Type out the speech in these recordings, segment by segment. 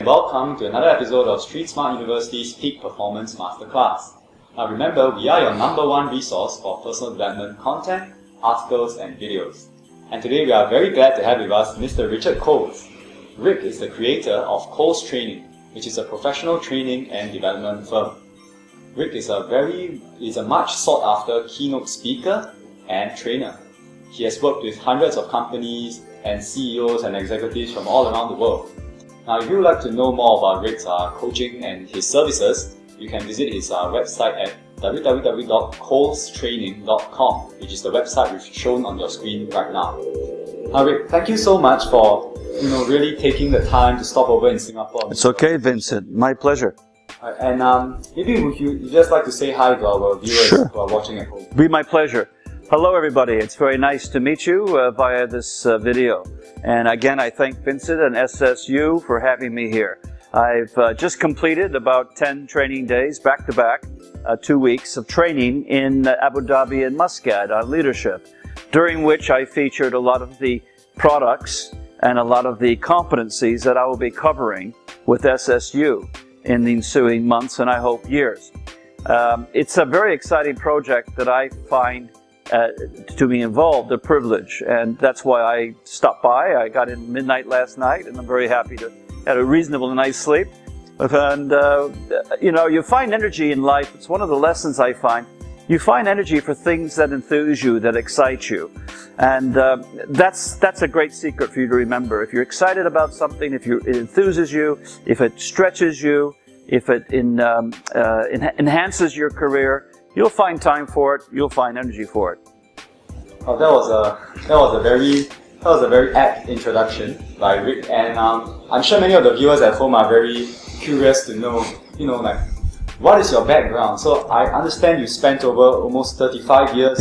welcome to another episode of Street Smart University's Peak Performance Masterclass. Now remember, we are your #1 resource for personal development content, articles and videos. And today we are very glad to have with us Mr. Richard Coles. Rick is the creator of Coles Training, which is a professional training and development firm. Rick is a much sought after keynote speaker and trainer. He has worked with hundreds of companies and CEOs and executives from all around the world. Now, if you would like to know more about Rick's coaching and his services, you can visit his website at www.colestraining.com, which is the website we've shown on your screen right now. Now, Rick, thank you so much for really taking the time to stop over in Singapore. It's okay, Vincent. My pleasure. And maybe would you just like to say hi to our viewers who are watching at home? Be my pleasure. Hello, everybody. It's very nice to meet you via this video. And again, I thank Vincent and SSU for having me here. I've just completed about 10 training days, back-to-back, 2 weeks of training in Abu Dhabi and Muscat on leadership, during which I featured a lot of the products and a lot of the competencies that I will be covering with SSU in the ensuing months and I hope years. It's a very exciting project that I find to be involved a privilege, and that's why I stopped by. I got in midnight last night and I'm very happy to have a reasonable night's sleep. And you find energy in life. It's one of the lessons I find. You find energy for things that enthuse you, that excite you. And that's a great secret for you to remember. If you're excited about something, if it enthuses you, if it stretches you, if it enhances your career, you'll find time for it, you'll find energy for it. Oh, that was a very apt introduction by Rick, and I'm sure many of the viewers at home are very curious to know, what is your background? So I understand you spent over almost 35 years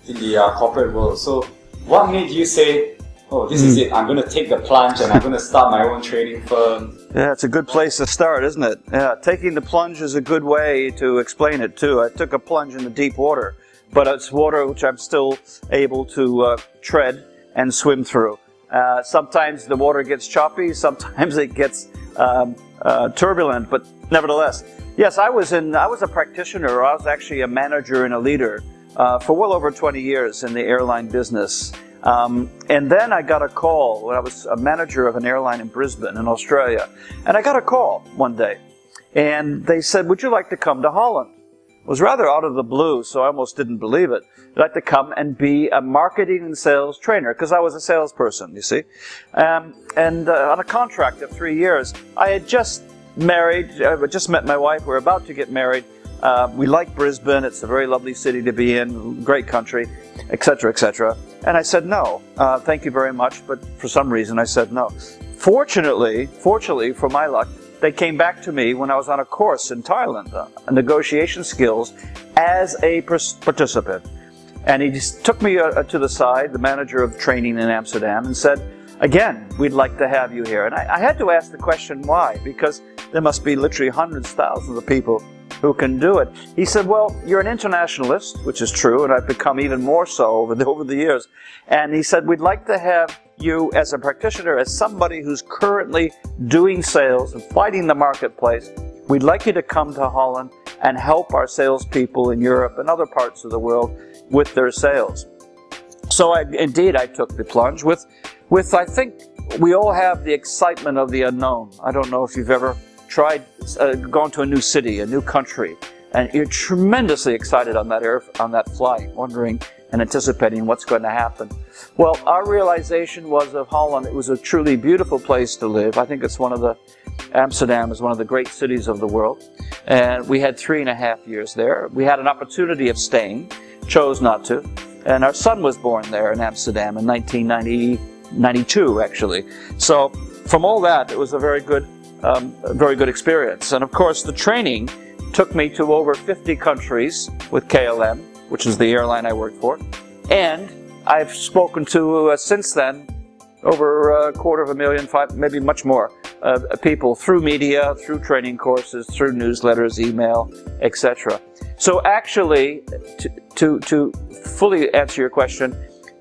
in the corporate world. So what made you say, oh, this is it, I'm going to take the plunge and I'm going to start my own training firm? Yeah, it's a good place to start, isn't it? Yeah, taking the plunge is a good way to explain it too. I took a plunge into deep water, but it's water which I'm still able to tread and swim through. Sometimes the water gets choppy, sometimes it gets turbulent, but nevertheless. Yes, I was a practitioner. I was actually a manager and a leader for well over 20 years in the airline business. And then I got a call when I was a manager of an airline in Brisbane in Australia. And I got a call one day and they said, would you like to come to Holland? It was rather out of the blue, so I almost didn't believe it. I'd like to come and be a marketing and sales trainer, because I was a salesperson, you see. On a contract of 3 years. I had just married, I just met my wife, we were about to get married. We like Brisbane, it's a very lovely city to be in, great country, etc., etc. And I said no, thank you very much, but for some reason I said no. Fortunately for my luck, they came back to me when I was on a course in Thailand, negotiation skills, as a participant. And he just took me to the side, the manager of training in Amsterdam, and said, again, we'd like to have you here. And I had to ask the question why, because there must be literally hundreds, thousands of people who can do it. He said, well, you're an internationalist, which is true, and I've become even more so over the years. And he said, we'd like to have you as a practitioner, as somebody who's currently doing sales and fighting the marketplace. We'd like you to come to Holland and help our salespeople in Europe and other parts of the world with their sales. So indeed, I took the plunge with I think we all have the excitement of the unknown. I don't know if you've ever tried going to a new city, a new country, and you're tremendously excited on that flight, wondering and anticipating what's going to happen. Well, our realization was of Holland, it was a truly beautiful place to live. I think Amsterdam is one of the great cities of the world. And we had 3.5 years there. We had an opportunity of staying, chose not to. And our son was born there in Amsterdam in 1992, actually. So from all that, it was a very good experience. And of course, the training took me to over 50 countries with KLM, which is the airline I worked for. And I've spoken to, since then, over 250,000, maybe much more, people through media, through training courses, through newsletters, email, etc. So actually, to fully answer your question,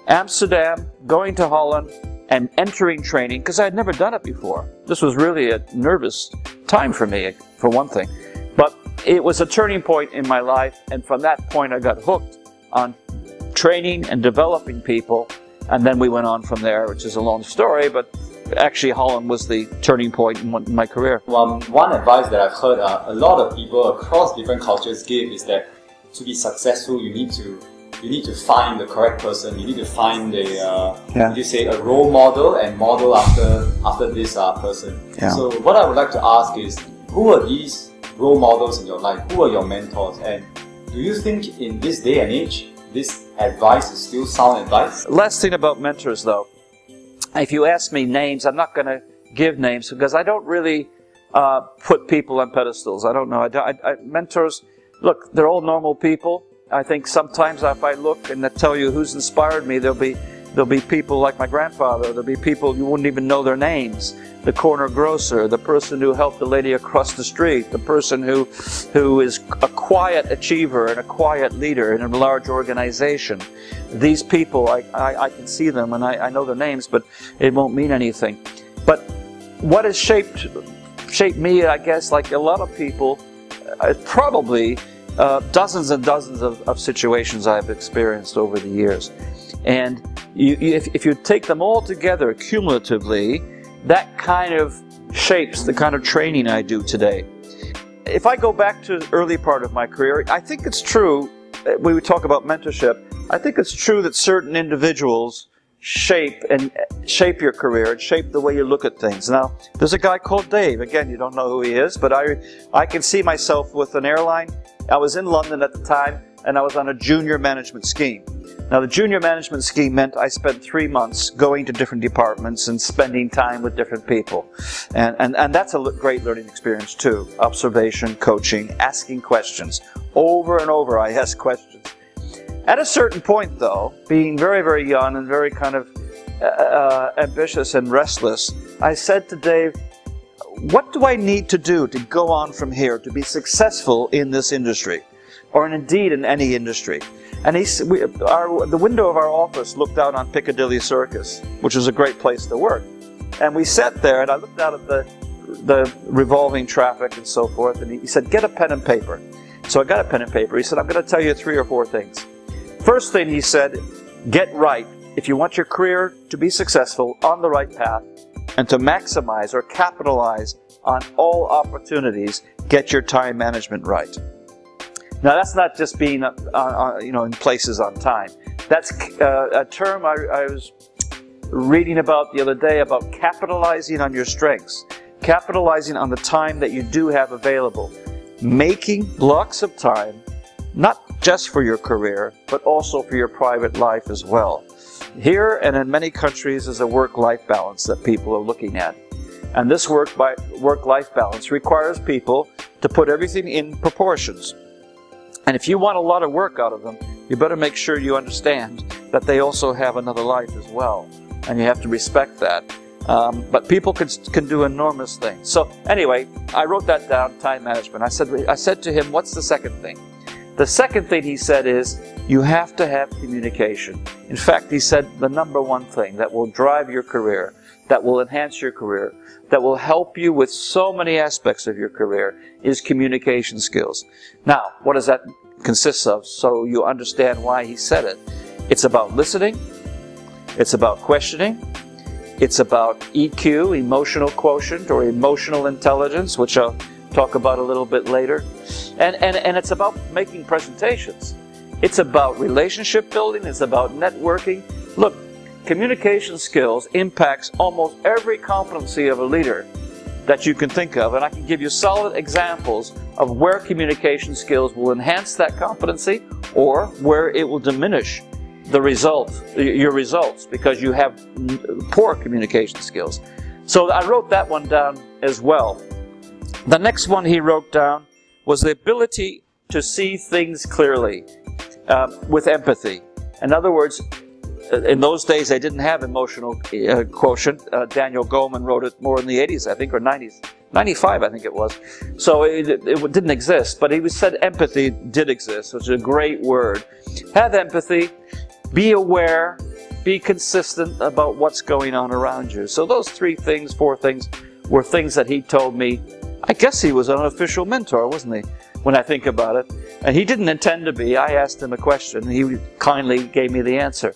Amsterdam, going to Holland, and entering training, because I had never done it before. This was really a nervous time for me, for one thing. But it was a turning point in my life, and from that point I got hooked on training and developing people, and then we went on from there, which is a long story, but actually Holland was the turning point in my career. One advice that I've heard a lot of people across different cultures give is that to be successful, you need to find the correct person. You need to find a role model and model after this person. Yeah. So what I would like to ask is, who are these role models in your life? Who are your mentors? And do you think in this day and age, this advice is still sound advice? Last thing about mentors, though. If you ask me names, I'm not going to give names because I don't really put people on pedestals. I don't know. Mentors, look, they're all normal people. I think sometimes if I look and tell you who's inspired me, there'll be people like my grandfather. There'll be people you wouldn't even know their names. The corner grocer, the person who helped the lady across the street, the person who is a quiet achiever and a quiet leader in a large organization. These people, I can see them and I know their names, but it won't mean anything. But what has shaped me, I guess, like a lot of people, probably dozens and dozens of situations I've experienced over the years. And if you take them all together cumulatively, that kind of shapes the kind of training I do today. If I go back to the early part of my career, I think it's true, when we talk about mentorship, I think it's true that certain individuals shape your career and shape the way you look at things. Now, there's a guy called Dave. Again, you don't know who he is, but I can see myself with an airline. I was in London at the time, and I was on a junior management scheme. Now, the junior management scheme meant I spent 3 months going to different departments and spending time with different people. And that's a great learning experience too. Observation, coaching, asking questions. Over and over I asked questions. At a certain point though, being very, very young and very kind of ambitious and restless, I said to Dave, what do I need to do to go on from here to be successful in this industry? Or indeed in any industry? And the window of our office looked out on Piccadilly Circus, which was a great place to work. And we sat there, and I looked out at the revolving traffic and so forth, and he said, get a pen and paper. So I got a pen and paper. He said, I'm going to tell you 3 or 4 things. First thing he said, get right. If you want your career to be successful, on the right path, and to maximize or capitalize on all opportunities, get your time management right. Now, that's not just being in places on time. That's a term I was reading about the other day about capitalizing on your strengths, capitalizing on the time that you do have available, making blocks of time, not just for your career, but also for your private life as well. Here and in many countries is a work-life balance that people are looking at. And this work-life balance requires people to put everything in proportions. And if you want a lot of work out of them, you better make sure you understand that they also have another life as well. And you have to respect that. But people can do enormous things. So anyway, I wrote that down, time management. I said to him, what's the second thing? The second thing he said is, you have to have communication. In fact, he said the number one thing that will drive your career, that will enhance your career, that will help you with so many aspects of your career is communication skills. Now, what does that consist of? So you understand why he said it. It's about listening. It's about questioning. It's about EQ, emotional quotient, or emotional intelligence, which I'll talk about a little bit later. And it's about making presentations. It's about relationship building. It's about networking. Look, communication skills impacts almost every competency of a leader that you can think of, and I can give you solid examples of where communication skills will enhance that competency or where it will diminish your results because you have poor communication skills. So I wrote that one down as well. The next one he wrote down was the ability to see things clearly with empathy. In other words, in those days, they didn't have emotional quotient. Daniel Goleman wrote it more in the 80s, I think, or 90s. 95, I think it was. So it didn't exist, but he said empathy did exist, which is a great word. Have empathy, be aware be consistent about what's going on around you. So those 3 things, 4 things, were things that he told me. I guess he was an unofficial mentor, wasn't he, when I think about it? And he didn't intend to be. I asked him a question, and he kindly gave me the answer.